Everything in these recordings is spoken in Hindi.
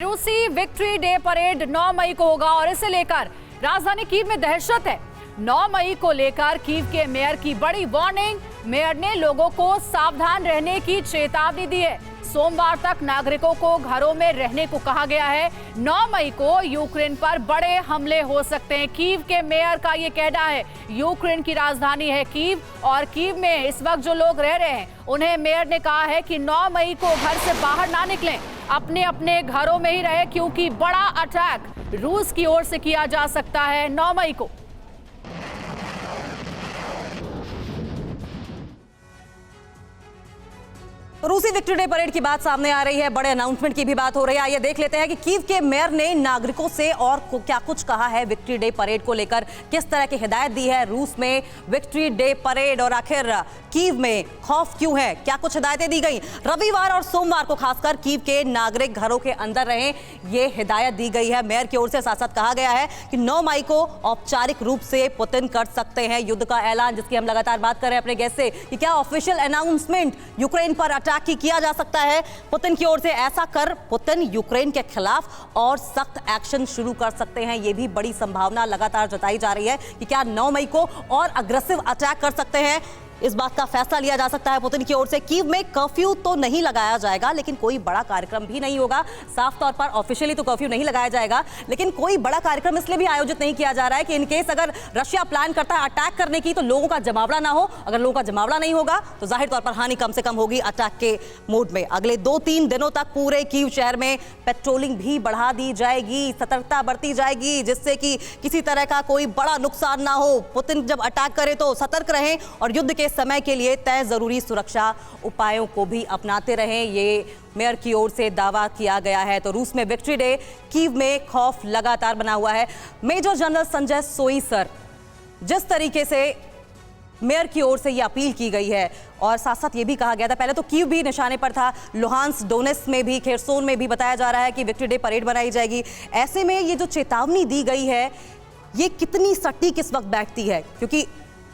रूसी विक्ट्री डे परेड 9 मई को होगा और इसे लेकर राजधानी कीव में दहशत है। 9 मई को लेकर कीव के मेयर की बड़ी वार्निंग। मेयर ने लोगों को सावधान रहने की चेतावनी दी है। सोमवार तक नागरिकों को घरों में रहने को कहा गया है। 9 मई को यूक्रेन पर बड़े हमले हो सकते हैं। कीव के मेयर का ये कहना है। यूक्रेन की राजधानी है कीव और कीव में इस वक्त जो लोग रह रहे हैं उन्हें मेयर ने कहा है कि 9 मई को घर से बाहर ना निकलें, अपने अपने घरों में ही रहे, क्योंकि बड़ा अटैक रूस की ओर से किया जा सकता है 9 मई को। रूसी विक्ट्री डे परेड की बात सामने आ रही है, बड़े अनाउंसमेंट की भी बात हो रही है। आइए देख लेते हैं कि कीव के मेयर ने नागरिकों से और क्या कुछ कहा है विक्ट्री डे परेड को लेकर, किस तरह की हिदायत दी है। रूस में विक्ट्री डे परेड और आखिर कीव में खौफ क्यों है, क्या कुछ हिदायतें दी गई। रविवार और सोमवार को खासकर कीव के नागरिक घरों के अंदर रहें, ये हिदायत दी गई है मेयर की ओर से। साथ साथ कहा गया है कि 9 मई को औपचारिक रूप से पुतिन कर सकते हैं युद्ध का ऐलान, जिसकी हम लगातार बात कर रहे हैं अपने गेस्ट से कि क्या ऑफिशियल अनाउंसमेंट यूक्रेन पर अटैक की किया जा सकता है पुतिन की ओर से। ऐसा कर पुतिन यूक्रेन के खिलाफ और सख्त एक्शन शुरू कर सकते हैं, यह भी बड़ी संभावना लगातार जताई जा रही है कि क्या 9 मई को और अग्रेसिव अटैक कर सकते हैं। इस बात का फैसला लिया जा सकता है पुतिन की ओर से। कीव में कर्फ्यू तो नहीं लगाया जाएगा, लेकिन कोई बड़ा कार्यक्रम भी नहीं होगा। साफ तौर पर ऑफिशियली तो कर्फ्यू नहीं लगाया जाएगा, लेकिन कोई बड़ा कार्यक्रम इसलिए भी आयोजित नहीं किया जा रहा है कि इनकेस अगर रशिया प्लान करता है अटैक करने की तो लोगों का जमावड़ा ना हो। अगर लोगों का जमावड़ा नहीं होगा तो जाहिर तौर पर हानि कम से कम होगी अटैक के मोड में। अगले 2-3 दिनों तक पूरे कीव शहर में पेट्रोलिंग भी बढ़ा दी जाएगी, सतर्कता बरती जाएगी, जिससे कि किसी तरह का कोई बड़ा नुकसान ना हो। पुतिन जब अटैक करे तो सतर्क रहें और युद्ध के समय के लिए तय जरूरी सुरक्षा उपायों को भी अपनाते रहें, ये मेयर की ओर से दावा किया गया है। तो रूस में विक्ट्री डे, कीव में खौफ लगातार बना हुआ है। मेजर जनरल संजय सोई सर, जिस तरीके से मेयर की ओर से ये अपील की गई है और साथ साथ ये भी कहा गया था, पहले तो कीव भी निशाने पर था, लुहांस्क, डोनेट्स्क में भी, खेरसोन में भी बताया जा रहा है कि विक्ट्री डे परेड बनाई जाएगी। ऐसे में ये जो चेतावनी दी गई है ये कितनी सटीक इस वक्त बैठती है, क्योंकि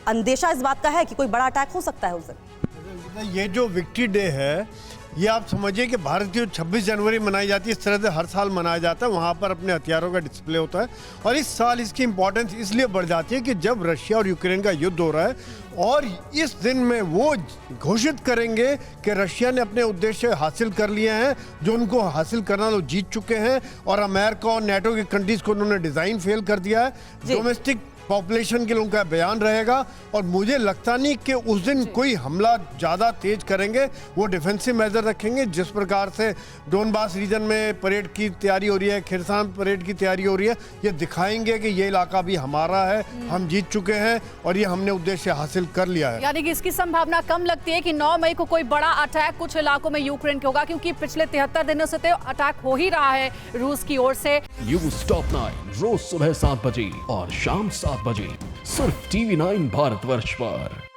अंदेशा इस बात का है कि कोई बड़ा अटैक हो सकता है उसे। ये जो विक्ट्री डे है ये आप समझिए कि भारत की 26 जनवरी मनाई जाती है, इस तरह से हर साल मनाया जाता है। वहाँ पर अपने हथियारों का डिस्प्ले होता है और इस साल इसकी इंपॉर्टेंस इसलिए बढ़ जाती है कि जब रशिया और यूक्रेन का युद्ध हो रहा है और इस दिन में वो घोषित करेंगे कि रशिया ने अपने उद्देश्य हासिल कर लिए हैं, जो उनको हासिल करना वो जीत चुके हैं, और अमेरिका और नेटो की कंट्रीज को उन्होंने डिज़ाइन फेल कर दिया है। डोमेस्टिक पॉपुलेशन के लोगों का बयान रहेगा और मुझे लगता नहीं कि उस दिन कोई हमला ज़्यादा तेज करेंगे। वो डिफेंसिव मेजर रखेंगे। जिस प्रकार से डोनबास रीजन में परेड की तैयारी हो रही है, खिरसान परेड की तैयारी हो रही है, ये दिखाएंगे कि ये इलाका भी हमारा है, हम जीत चुके हैं और ये हमने उद्देश्य हासिल कर लिया है। यानी कि इसकी संभावना कम लगती है कि 9 मई को कोई बड़ा अटैक कुछ इलाकों में यूक्रेन के होगा, क्योंकि पिछले 73 दिनों से तो अटैक हो ही रहा है रूस की ओर से। न्यूज़ टॉप 9 रोज सुबह 7 बजे और शाम 7 बजे सिर्फ TV9 भारतवर्ष पर।